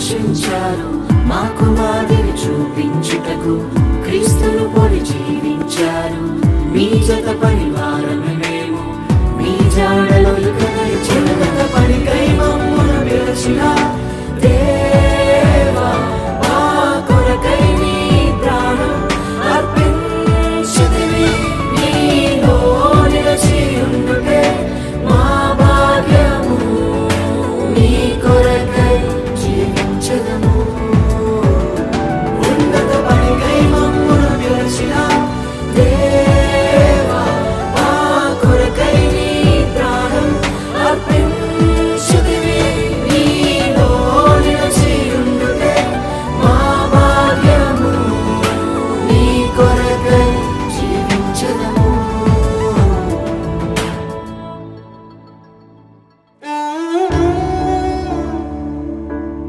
పోషించారు. మాకు మాదిరి చూపించుటకు క్రీస్తును పోలి జీవించారు. మీ జత పరివారమే మేము, మీ జాడలో ఇక చెరగత పనికై మమ్మును పిలిచిన